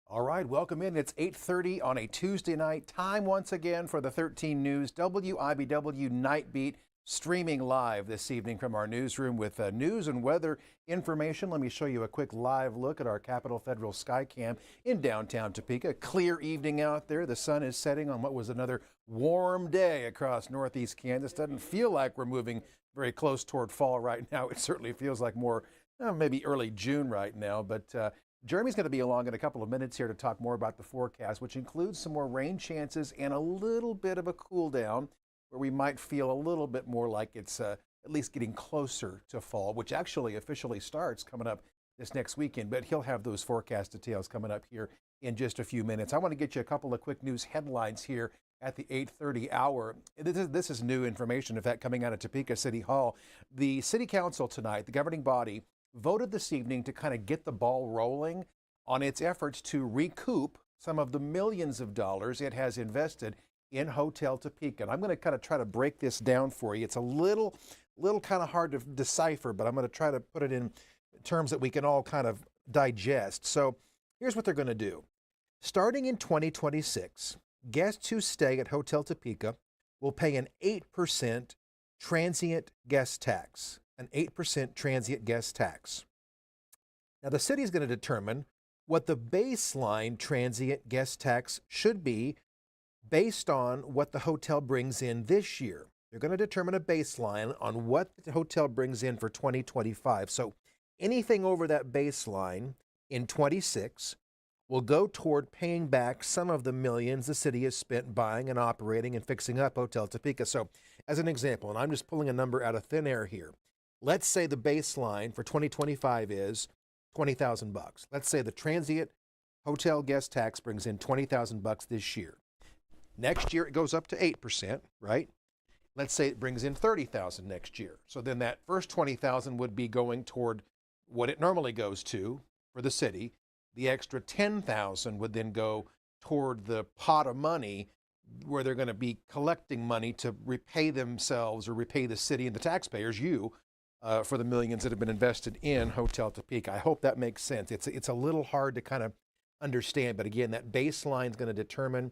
All right, welcome in. It's 8:30 on a Tuesday night. Time once again for the 13 News WIBW Nightbeat streaming live this evening from our newsroom with news and weather information. Let me show you a quick live look at our Capitol Federal Skycam in downtown Topeka. Clear evening out there. The sun is setting on what was another warm day across northeast Kansas. Doesn't feel like we're moving very close toward fall right now. It certainly feels like more maybe early June right now, but Jeremy's going to be along in a couple of minutes here to talk more about the forecast, which includes some more rain chances and a little bit of a cool down where we might feel a little bit more like it's at least getting closer to fall, which actually officially starts coming up this next weekend. But he'll have those forecast details coming up here in just a few minutes. I want to get you a couple of quick news headlines here at the 8:30 hour. This is new information, in fact, coming out of Topeka City Hall. The City Council tonight, the governing body, voted this evening to kind of get the ball rolling on its efforts to recoup some of the millions of dollars it has invested in Hotel Topeka. And I'm going to kind of try to break this down for you. It's a little kind of hard to decipher, but I'm going to try to put it in terms that we can all kind of digest. So here's what they're going to do. Starting in 2026, guests who stay at Hotel Topeka will pay an 8% transient guest tax. An 8% transient guest tax. Now, the city is going to determine what the baseline transient guest tax should be based on what the hotel brings in this year. They're going to determine a baseline on what the hotel brings in for 2025. So anything over that baseline in 26 will go toward paying back some of the millions the city has spent buying and operating and fixing up Hotel Topeka. So as an example, and I'm just pulling a number out of thin air here, let's say the baseline for 2025 is $20,000. Let's say the transient hotel guest tax brings in $20,000 this year. Next year it goes up to 8%, right? Let's say it brings in $30,000 next year. So then that first $20,000 would be going toward what it normally goes to for the city. The extra $10,000 would then go toward the pot of money where they're going to be collecting money to repay themselves or repay the city and the taxpayers, for the millions that have been invested in Hotel Topeka. I hope that makes sense. It's a little hard to kind of understand, but again, that baseline is going to determine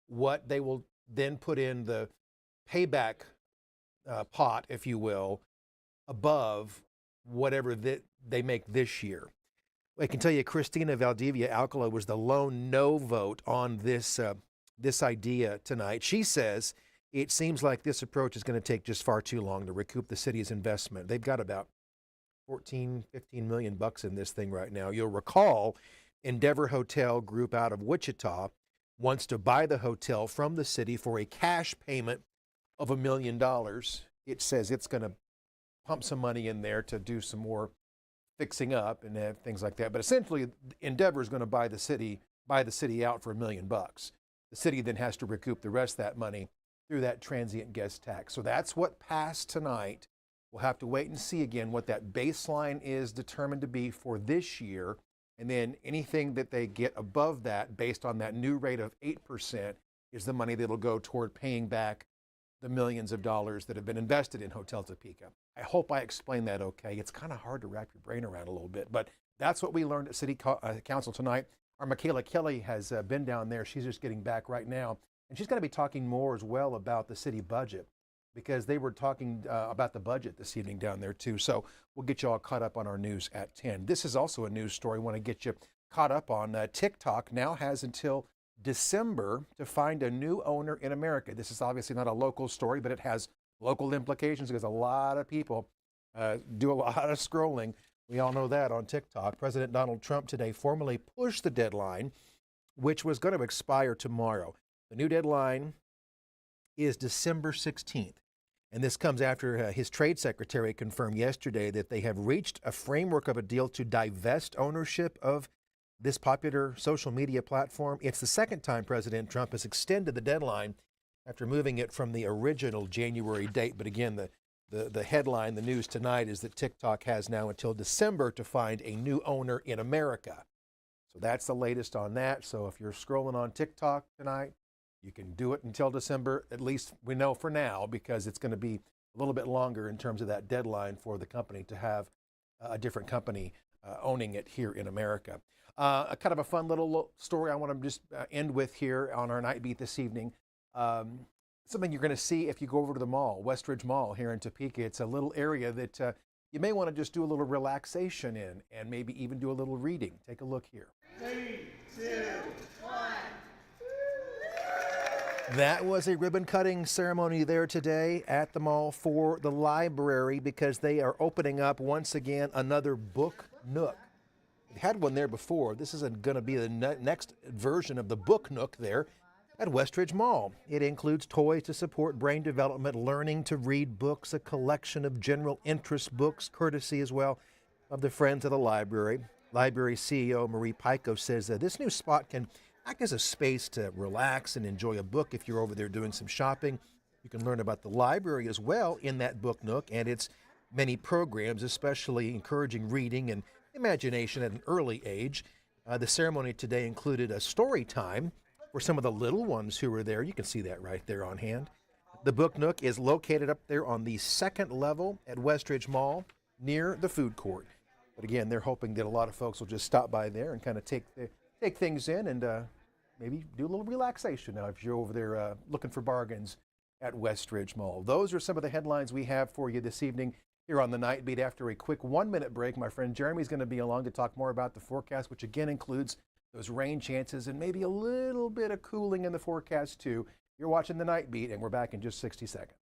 what they will then put in the payback pot, if you will, above whatever they make this year. I can tell you, Christina Valdivia Alcala was the lone no vote on this idea tonight. She says it seems like this approach is going to take just far too long to recoup the city's investment. They've got about 14, 15 million bucks in this thing right now. You'll recall Endeavor Hotel Group out of Wichita wants to buy the hotel from the city for a cash payment of $1 million. It says it's going to pump some money in there to do some more fixing up and things like that. But essentially, Endeavor is going to buy the city out for $1 million. The city then has to recoup the rest of that money through that transient guest tax. So that's what passed tonight. We'll have to wait and see again what that baseline is determined to be for this year. And then anything that they get above that based on that new rate of 8% is the money that'll go toward paying back the millions of dollars that have been invested in Hotel Topeka. I hope I explained that okay. It's kind of hard to wrap your brain around a little bit, but that's what we learned at City Council tonight. Our Michaela Kelly has been down there. She's just getting back right now. And she's going to be talking more as well about the city budget because they were talking about the budget this evening down there too. So we'll get you all caught up on our news at 10. This is also a news story I want to get you caught up on. TikTok now has until December to find a new owner in America. This is obviously not a local story, but it has local implications because a lot of people do a lot of scrolling. We all know that on TikTok. President Donald Trump today formally pushed the deadline, which was going to expire tomorrow. The new deadline is December 16th. And this comes after his trade secretary confirmed yesterday that they have reached a framework of a deal to divest ownership of this popular social media platform. It's the second time President Trump has extended the deadline after moving it from the original January date. But again, the headline, the news tonight, is that TikTok has now until December to find a new owner in America. So that's the latest on that. So if you're scrolling on TikTok tonight, you can do it until December, at least we know for now, because it's going to be a little bit longer in terms of that deadline for the company to have a different company owning it here in America. A kind of a fun little story I want to just end with here on our Night Beat this evening. Something you're going to see if you go over to the mall, Westridge Mall here in Topeka. It's a little area that you may want to just do a little relaxation in and maybe even do a little reading. Take a look here. 3, 2, 1. That was a ribbon cutting ceremony there today at the mall for the library because they are opening up once again another book nook. They had one there before. This is going to be the next version of the book nook there at Westridge Mall. It includes toys to support brain development, learning to read books, a collection of general interest books, courtesy as well of the Friends of the Library. Library CEO Marie Pico says that this new spot can act as a space to relax and enjoy a book if you're over there doing some shopping. You can learn about the library as well in that book nook and its many programs, especially encouraging reading and imagination at an early age. The ceremony today included a story time for some of the little ones who were there. You can see that right there on hand. The book nook is located up there on the second level at Westridge Mall near the food court. But again, they're hoping that a lot of folks will just stop by there and kind of take things in and maybe do a little relaxation now if you're over there looking for bargains at Westridge Mall. Those are some of the headlines we have for you this evening here on the Night Beat. After a quick 1-minute break, my friend Jeremy's going to be along to talk more about the forecast, which again includes those rain chances and maybe a little bit of cooling in the forecast too. You're watching the Night Beat, and we're back in just 60 seconds.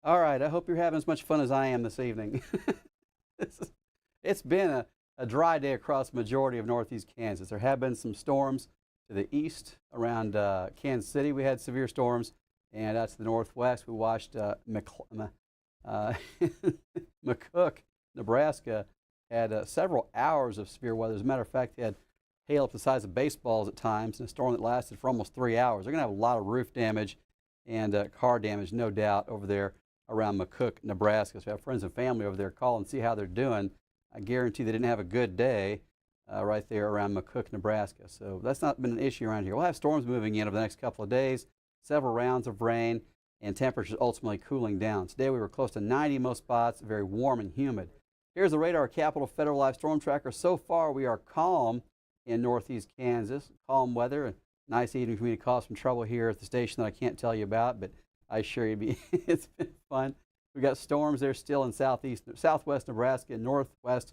All right, I hope you're having as much fun as I am this evening. It's been a dry day across the majority of northeast Kansas. There have been some storms to the east around Kansas City. We had severe storms, and out to the northwest, we watched McCook, Nebraska, had several hours of severe weather. As a matter of fact, they had hail up the size of baseballs at times, and a storm that lasted for almost 3 hours. They're going to have a lot of roof damage and car damage, no doubt, over there around McCook, Nebraska. So we have friends and family over there. Call and see how they're doing. I guarantee they didn't have a good day right there around McCook, Nebraska. So that's not been an issue around here. We'll have storms moving in over the next couple of days, several rounds of rain, and temperatures ultimately cooling down. Today we were close to 90 in most spots, very warm and humid. Here's the radar Capital Federal Live Storm Tracker. So far we are calm in northeast Kansas, calm weather, and nice evening for me to cause some trouble here at the station that I can't tell you about, but I assure you it's been fun. We've got storms there still in southwest Nebraska and northwest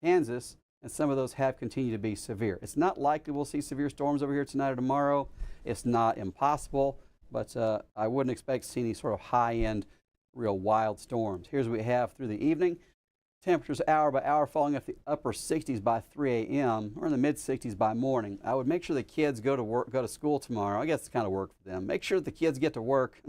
Kansas, and some of those have continued to be severe. It's not likely we'll see severe storms over here tonight or tomorrow. It's not impossible, but I wouldn't expect to see any sort of high-end, real wild storms. Here's what we have through the evening. Temperatures hour by hour falling up the upper 60s by 3 a.m. or in the mid 60s by morning. I would make sure the kids go to school tomorrow. I guess it's kind of work for them. Make sure the kids get to work.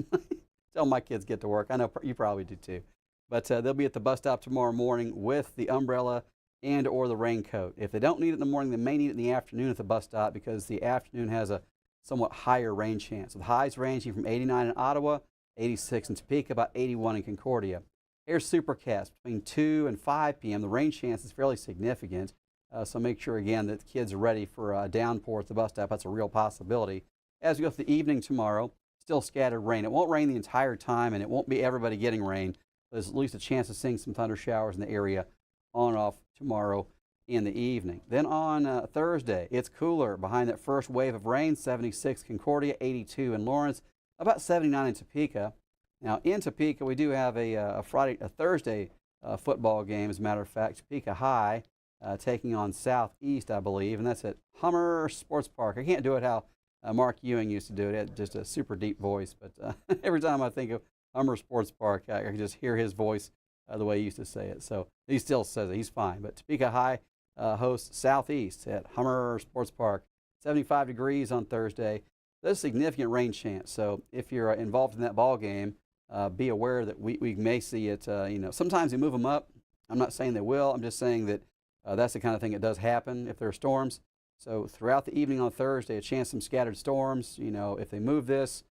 Tell my kids get to work. I know you probably do too. But they'll be at the bus stop tomorrow morning with the umbrella and or the raincoat. If they don't need it in the morning, they may need it in the afternoon at the bus stop because the afternoon has a somewhat higher rain chance. With highs ranging from 89 in Ottawa, 86 in Topeka, about 81 in Concordia. Here's Supercast between 2 and 5 p.m. The rain chance is fairly significant, so make sure, again, that the kids are ready for a downpour at the bus stop. That's a real possibility. As we go through the evening tomorrow, still scattered rain. It won't rain the entire time, and it won't be everybody getting rain. There's at least a chance of seeing some thunder showers in the area on and off tomorrow in the evening. Then on Thursday, it's cooler behind that first wave of rain, 76 Concordia, 82 in Lawrence, about 79 in Topeka. Now in Topeka, we do have a Thursday football game. As a matter of fact, Topeka High taking on Southeast, I believe, and that's at Hummer Sports Park. I can't do it how Mark Ewing used to do it. He had just a super deep voice, but every time I think of Hummer Sports Park, I can just hear his voice the way he used to say it. So he still says it. He's fine. But Topeka High hosts Southeast at Hummer Sports Park. 75 degrees on Thursday. There's a significant rain chance. So if you're involved in that ball game, be aware that we may see it. Sometimes they move them up. I'm not saying they will. I'm just saying that that's the kind of thing that does happen if there are storms. So throughout the evening on Thursday, a chance of some scattered storms. If they move this,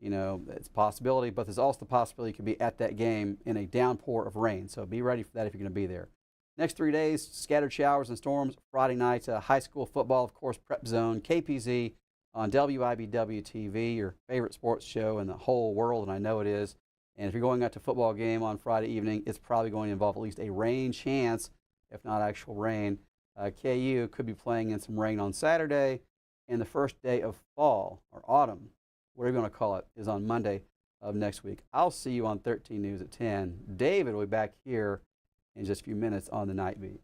it's a possibility, but there's also the possibility you could be at that game in a downpour of rain. So be ready for that if you're going to be there. Next 3 days, scattered showers and storms. Friday night, high school football, of course, Prep Zone, KPZ on WIBW TV, your favorite sports show in the whole world, and I know it is. And if you're going out to a football game on Friday evening, it's probably going to involve at least a rain chance, if not actual rain. KU could be playing in some rain on Saturday, and the first day of fall or autumn, whatever you want to call it, is on Monday of next week. I'll see you on 13 News at 10. David will be back here in just a few minutes on the Night Beat.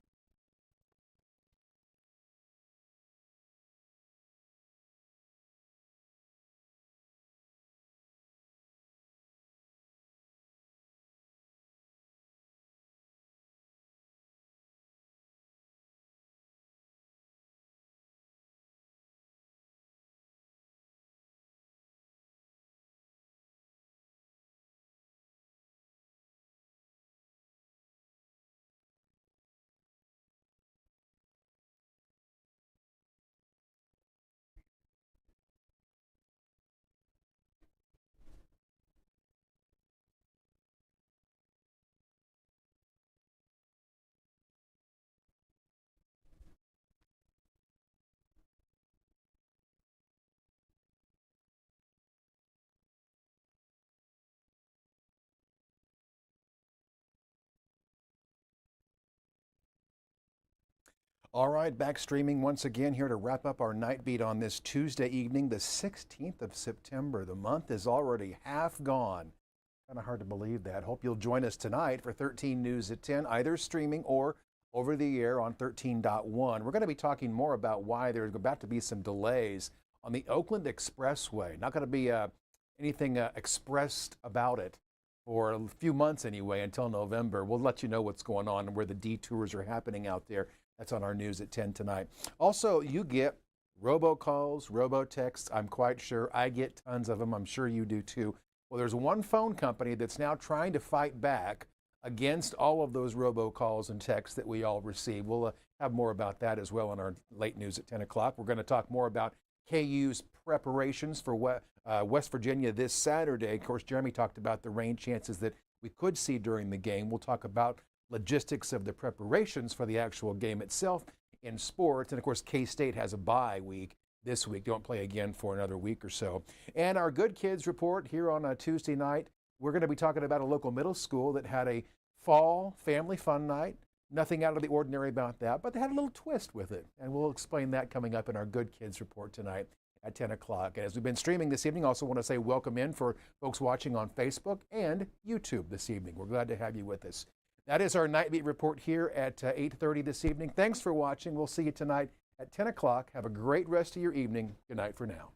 All right, back streaming once again here to wrap up our Night Beat on this Tuesday evening, the 16th of September. The month is already half gone. Kind of hard to believe that. Hope you'll join us tonight for 13 News at 10, either streaming or over the air on 13.1. We're going to be talking more about why there's about to be some delays on the Oakland Expressway. Not going to be anything expressed about it for a few months anyway, until November. We'll let you know what's going on and where the detours are happening out there. That's on our news at 10 tonight. Also, you get robocalls, robotexts. I'm quite sure I get tons of them. I'm sure you do too. Well, there's one phone company that's now trying to fight back against all of those robocalls and texts that we all receive. We'll have more about that as well in our late news at 10 o'clock. We're going to talk more about KU's preparations for West Virginia this Saturday. Of course, Jeremy talked about the rain chances that we could see during the game. We'll talk about logistics of the preparations for the actual game itself in sports. And of course, K-State has a bye week this week. Don't play again for another week or so. And our Good Kids report here on a Tuesday night. We're going to be talking about a local middle school that had a fall family fun night. Nothing out of the ordinary about that, but they had a little twist with it. And we'll explain that coming up in our Good Kids report tonight at 10 o'clock. And as we've been streaming this evening, I also want to say welcome in for folks watching on Facebook and YouTube this evening. We're glad to have you with us. That is our Night Beat report here at 8:30 this evening. Thanks for watching. We'll see you tonight at 10 o'clock. Have a great rest of your evening. Good night for now.